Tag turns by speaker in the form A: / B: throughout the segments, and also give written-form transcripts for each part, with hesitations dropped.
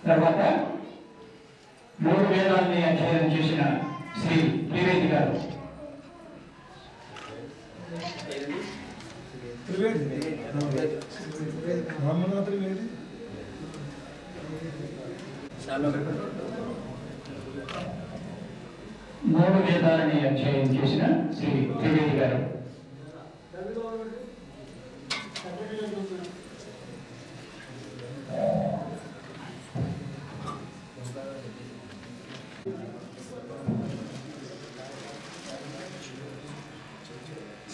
A: తర్వాత మూడు వేదాన్ని అధ్యయనం చేసిన శ్రీ త్రివేది గారు. మూడు వేదాలని అధ్యయనం చేసిన శ్రీ త్రివేది గారు.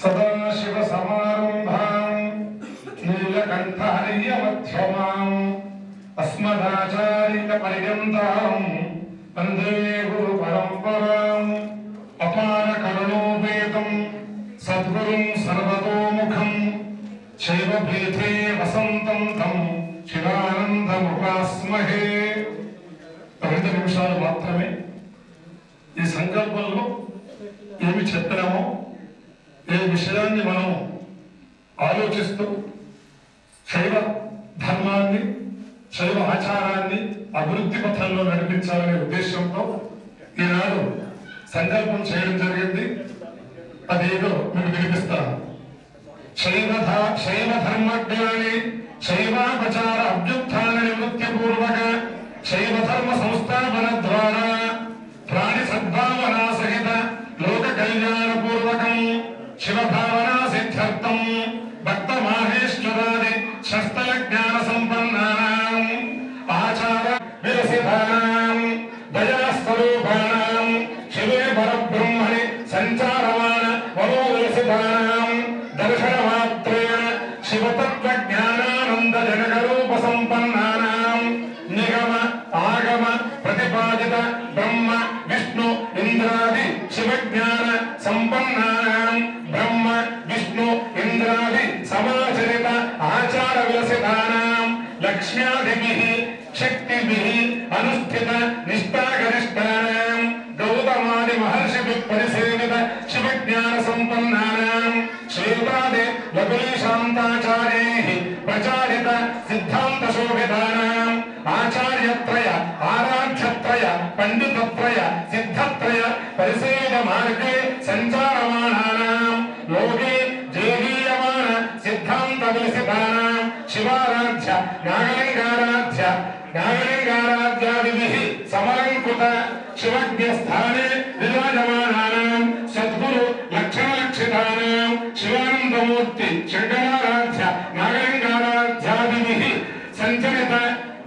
B: సదాశివ సమారంభాం నీలకంఠార్య మధ్యమాం అస్మదాచార్య పర్యంతాం వందే గురు పరంపరాం అపార కరుణోపేతం సద్గురుం సర్వతోముఖం శైవపీఠే వసంతం తం శివానందముపాస్మహే. 2 నిమిషాలు మాత్రమే. ఈ సంకల్పంలో ఏమి చెప్పినామో ఏ విషయాన్ని మనం ఆలోచిస్తూ శైవ ధర్మాన్ని శైవ ఆచారాన్ని అభివృద్ధి పథంలో నడిపించాలనే ఉద్దేశంతో ఈనాడు సంకల్పం చేయడం జరిగింది. అదేదో మీకు వినిపిస్తాను. శైవ ధర్మజ్ఞాని శైవాపచార అభ్యుత్థాన నివృత్తి పూర్వక శైవ ధర్మ సంస్థాపన ద్వారా ప్రాణి సద్భావనా సహిత లోక కళ్యాణ పూర్వకం శివభావనా సిద్ధ్యర్థం భక్త మాహేశ్వరాది శస్తల జ్ఞాన సంపన్నానాం ఆచార విరసితానాం దయాస్వరూపాణాం శివే పరబ్రహ్మణి సంచారమాన మనో విరసితానాం దర్శనమాత్రేణ శివతత్వ జ్ఞానానంద జనక రూప సంపన్నానాం నిగమ ఆగమ ప్రతిపాదిత బ్రహ్మ విష్ణు ఇంద్రాది శివజ్ఞాన సంపన్నానాం బ్రహ్మ విష్ణు ఇంద్రాది సమాచరిత ఆచార విలసితానాం లక్ష్మ్యాదిభిః శక్తిభిః అనుష్ఠిత నిష్ఠాగరిష్టానాం గౌతమాది మహర్షిభిః పరిసేవిత శివజ్ఞాన సంపన్నానాం శ్వేతాది లఘులీశాంతాచార్యైః ప్రచారిత సిద్ధాంత శోభితానాం ఆచార్యత్రయ ఆరాధ్యత్రయ పండితత్రయ సిద్ధత్రయ పరిసేవిత మార్గే సంచారమాణానాం లోకే జేగీయమాన సిద్ధాంత విలసితానాం శివారాధ్య నాగలింగారాధ్యాదిభిః సమలంకృత శివజ్ఞస్థానే విరాజమానానాం సద్గురు లక్షణలక్షితానాం శివానందమూర్తి శంకరారాధ్య నాగలింగారాధ్యాదిభిః సంచరిత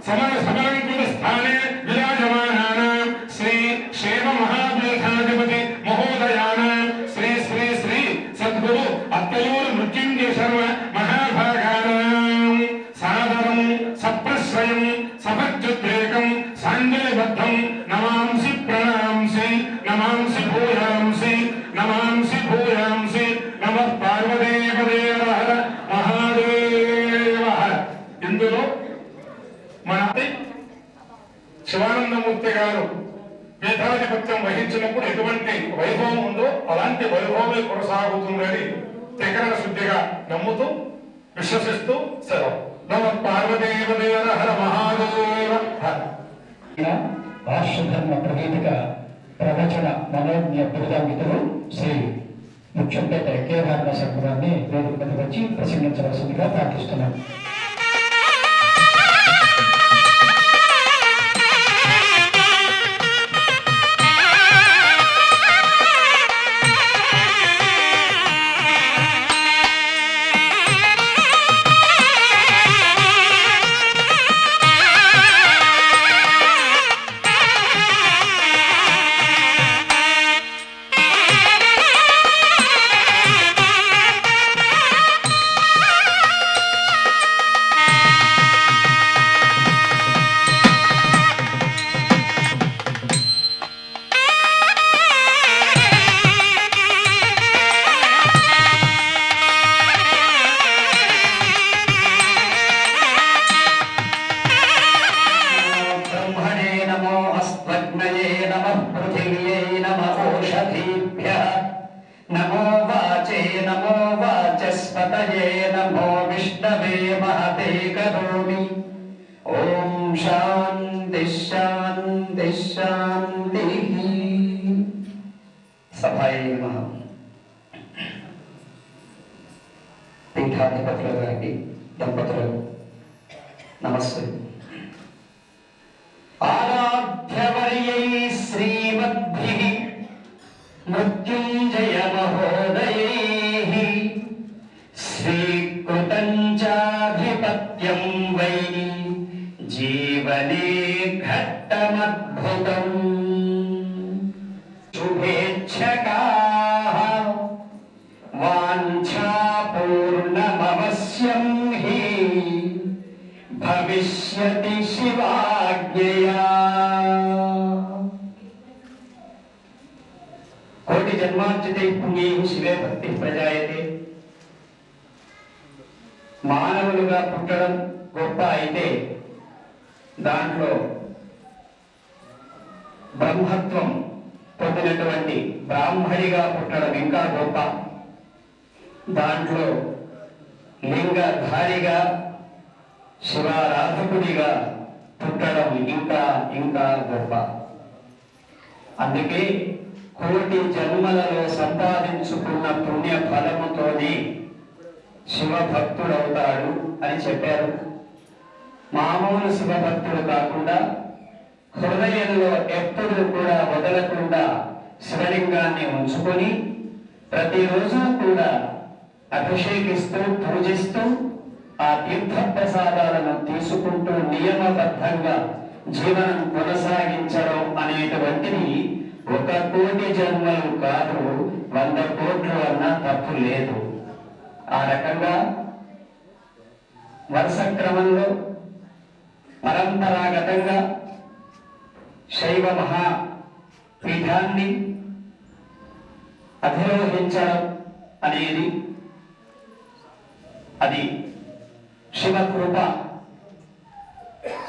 B: సమలంకృత స్థానే విరాజమానానాం శ్రీ శైవ మహాపీఠాధిపతి మహోదయానాం శ్రీ శ్రీ శ్రీ సద్గురు అత్తయూరు మృత్యుంజయ శర్మ మహాభాగానాం సాదరం సప్రశ్రయం సభజ్జుద్రేకం సాంజలిబద్ధం నమాంసి ప్రణాంసి నమాంసి భూయాంసి నమాంసి భూయాంసి నమః పార్వతీపదే హర మహాదేవ. ఇందులో మన శివానందమూర్తి గారు పీఠాధిపత్యం వహించినప్పుడు ఎటువంటి వైభవం ఉందో అలాంటి వైభవమే కొనసాగుతుందని త్రికరణ శుద్ధిగా నమ్ముతూ విశ్వసిస్తూ సెలవు. నమ పార్వదేవ హర మహాదేవ హర.
A: భాష్యధర్మ ప్రవేదిక ప్రవచన మనోజ్ఞ బిరుదాంగితులు శ్రీ ముఖ్యంపేట కేదారణ సంఘాన్ని వేదిక మీద వచ్చి ప్రసంగించవలసిందిగా ప్రార్థిస్తున్నాను.
C: नमो वाचे नमो वाचस्पतये नमो विष्णवे महते करोमि। ओम शांति शांति शांति। सभाये नमः। पीठाधिपతుల గారికి దంపతులకు నమస్తే. आराध्यवर्यै श्रीमद्भिः मृत्युञ्जय महोदयैः स्वीकृतं चाधिपत्यं वै जीवने घट्टमद्भुतम्। शुभेच्छकाः वाञ्छापूर्णमवश्यं हि भविष्यति शिवाज्ञया। कोटि जन्मार्जिते पुण्यैः शिवे भक्तिः प्रजायते। మానవులుగా పుట్టడం గొప్ప అయితే దాంట్లో బ్రహ్మత్వం పొందినటువంటి బ్రాహ్మడిగా పుట్టడం ఇంకా గొప్ప. దాంట్లో లింగధారిగా శివారాధకుడిగా పుట్టడం ఇంకా ఇంకా గొప్ప. అందుకే కోటి జన్మలలో సంపాదించుకున్న పుణ్య ఫలముతోనే శివభక్తుడవుతాడు అని చెప్పారు. మామూలు శివభక్తుడు కాకుండా హృదయంలో ఎప్పుడూ కూడా వదలకుండా శివలింగాన్ని ఉంచుకొని ప్రతిరోజు కూడా అభిషేకిస్తూ పూజిస్తూ ఆ తీర్థ ప్రసాదాలను తీసుకుంటూ నియమబద్ధంగా జీవనం కొనసాగించడం అనేటువంటిది 1 కోటి జన్మలు కాదు, 100 కోట్లు అన్నా తప్పు లేదు. ఆ రకంగా వరుస క్రమంలో పరంపరాగతంగా శైవ మహాపీఠాన్ని అధిరోహించడం అనేది అది శివకృప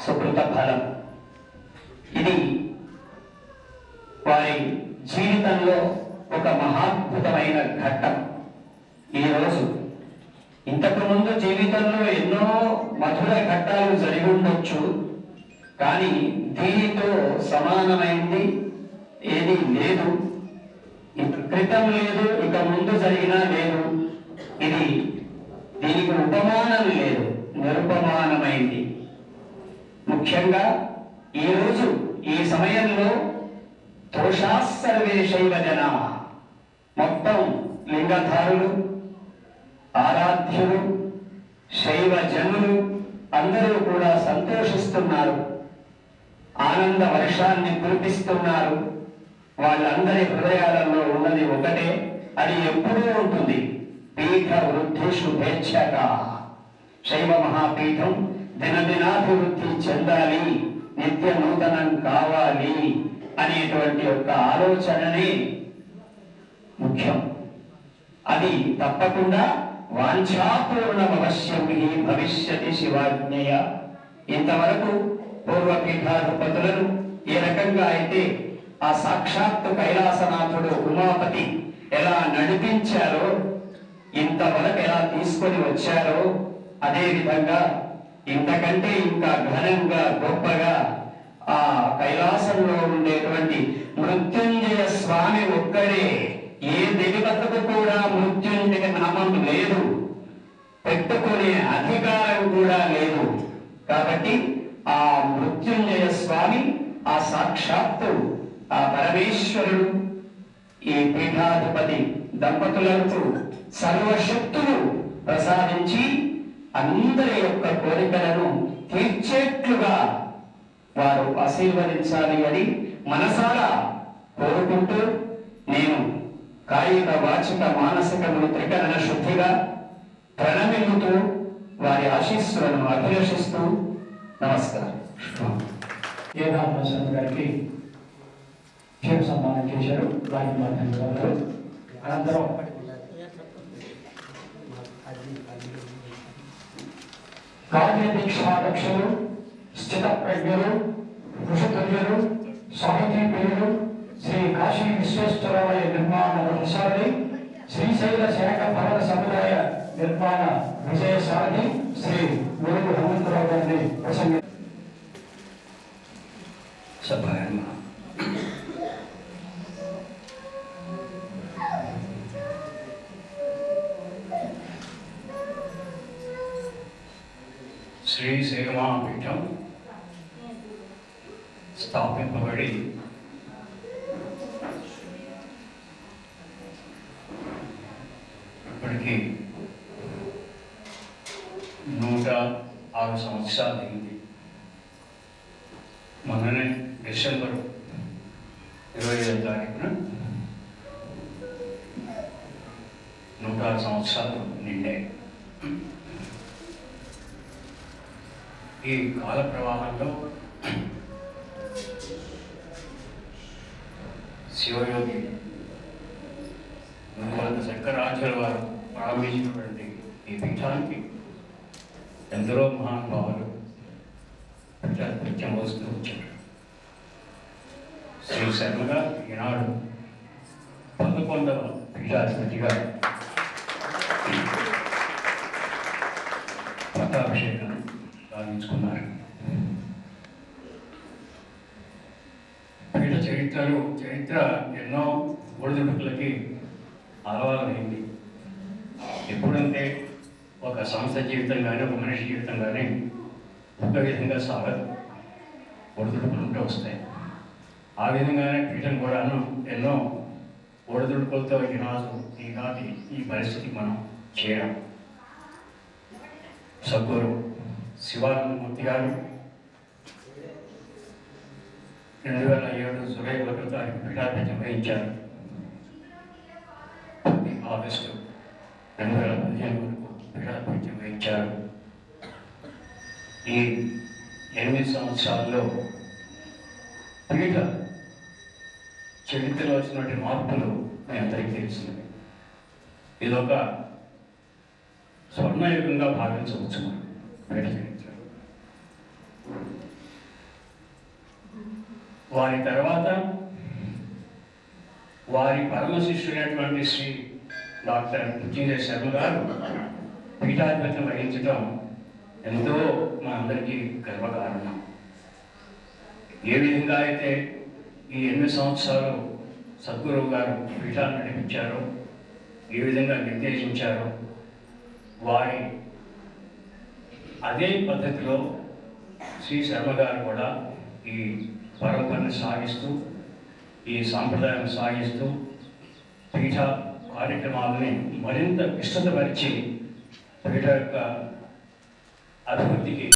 C: సుకృత ఫలం. ఇది వారి జీవితంలో ఒక మహాద్భుతమైన ఘట్టం. ఈరోజు ఇంతకు ముందు జీవితంలో ఎన్నో మధుర ఘట్టాలు జరిగి ఉండొచ్చు, కానీ దీనితో సమానమైంది ఏది లేదు. క్రితం లేదు, ఇక ముందు జరిగినా లేదు. ఇది దీనికి ఉపమానం లేదు, నిరుపమానమైంది. ముఖ్యంగా ఈరోజు ఈ సమయంలో తోషాస్సర్వే శైవ జనా, మొత్తం లింగధారులు, ఆరాధ్యులు, శైవ జనులు అందరూ కూడా సంతోషిస్తున్నారు, ఆనంద వర్షాన్ని కురిపిస్తున్నారు. వాళ్ళందరి హృదయాలలో ఉన్నది ఒకటే, అది ఎప్పుడూ ఉంటుంది. పీఠ వృద్ధి శుభేచ్ఛక. శైవ మహాపీఠం దినదినాభివృద్ధి చెందాలి, నిత్య నూతనం కావాలి అనేటువంటి ఒక ఆలోచననే ముఖ్యం. అది తప్పకుండా వాంఛాపూర్ణమవశ్యం హి భవిష్యతి శివాజ్ఞయ. ఇంతవరకు పూర్వపీఠాధిపతులను ఏ రకంగా అయితే ఆ సాక్షాత్తు కైలాసనాథుడు ఉమాపతి ఎలా నడిపించారో, ఇంతవరకు ఎలా తీసుకొని వచ్చారో అదేవిధంగా ఇంతకంటే ఇంకా ఘనంగా గొప్పగా ఆ కైలాసంలో ఉండేటువంటి మృత్యుంజయ స్వామి ఒక్కడే. ఏ దేవతకు కూడా మృత్యుంజయ నామం లేదు, పెట్టుకునే అధికారం కూడా లేదు. కాబట్టి ఆ మృత్యుంజయ స్వామి, ఆ సాక్షాత్తు ఆ పరమేశ్వరుడు ఈ పీఠాధిపతి దంపతులకు సర్వశక్తులు ప్రసాదించి అందరి యొక్క కోరికలను తీర్చేట్లుగా వారు ఆశీర్వదించాలి అని మనసారా కోరుకుంటూ నేను కాయిక వాచిక మానసికములు త్రికరణ శుద్ధిగా ప్రణమిల్లుతూ వారి ఆశీస్సులను అభిలషిస్తూ నమస్కారం.
A: కేదార్ శర్మ గారికి క్షేమ సన్మానం చేశారు వారికి మా ధన్యవాదాలు. అనంతరం కార్యదీక్షాధ్యక్షులు, స్థిత ప్రజ్ఞులు, ఋషితుల్యులు, సాహితీప్రియులు, శ్రీ కాశీ విశ్వేశ్వరాలయ నిర్మాణ రథసారథి, శ్రీశైల శాఖ భవన సముదాయ నిర్మాణ విజయ సారథి శ్రీ గురువు హనుమంతరావు గారిని ప్రసంగ
C: సభాయమ
D: శ్రీశైలమాపీఠం స్థాపింపబడి ఇప్పటికీ 106 సంవత్సరాలు అయింది. మొన్ననే డిసెంబర్ 25వ తారీఖున 106 సంవత్సరాలు నిండాయి. ఈ కాల ప్రవాహంలో శివయోగి గురువంత శంకరాచార్యుల వారు ప్రారంభించినటువంటి ఈ పీఠానికి ఎందరో మహానుభావులు పీఠాధిపత్యం వస్తూ వచ్చారు. శ్రీ శర్మగా ఈనాడు 11వ పీఠాధిపతిగా పట్టాభిషేకం సాధించుకున్నారు. పీఠ చరిత్ర ఎన్నో ఒడిదుడుకులకి అలవాలైంది. ఎప్పుడంటే ఒక సంస్థ జీవితం కానీ ఒక మనిషి జీవితం కానీ ఒక విధంగా సాగదు, ఒడిదుడుకులు ఉంటూ వస్తాయి. ఆ విధంగానే పీఠం కూడాను ఎన్నో ఒడిదుడుకులతో ఈనాటి ఈ పరిస్థితికి మనం చేయడం. సద్గురు శివానందమూర్తి గారు 2007 జూలై 1వ తారీఖు పీఠాధిపత్యం వహించారు. 10 ఆగస్టు 2015 వరకు పీఠాధిపత్యం వహించారు. ఈ 8 సంవత్సరాల్లో పీఠ చరిత్రలో వచ్చినటువంటి మార్పులు మీ అందరికీ తెలిసినవి. ఇదొక స్వర్ణయుగంగా భావించవచ్చు మనం పీఠ చరిత్ర. వారి తర్వాత వారి పరమ శిష్యుడైనటువంటి శ్రీ డాక్టర్ మృత్యుంజయ శర్మ గారు పీఠాధిపత్యం వహించడం ఎంతో మా అందరికీ గర్వకారణం. ఏ విధంగా అయితే ఈ 8 సంవత్సరాలు సద్గురువు గారు పీఠాన్ని నడిపించారో, ఏ విధంగా నిర్దేశించారో, వారి అదే పద్ధతిలో శ్రీ శర్మ గారు కూడా ఈ పరంపరను సాగిస్తూ, ఈ సాంప్రదాయాన్ని సాగిస్తూ పీఠ కార్యక్రమాలని మరింత విస్తృతపరిచి పీఠ యొక్క అభివృద్ధికి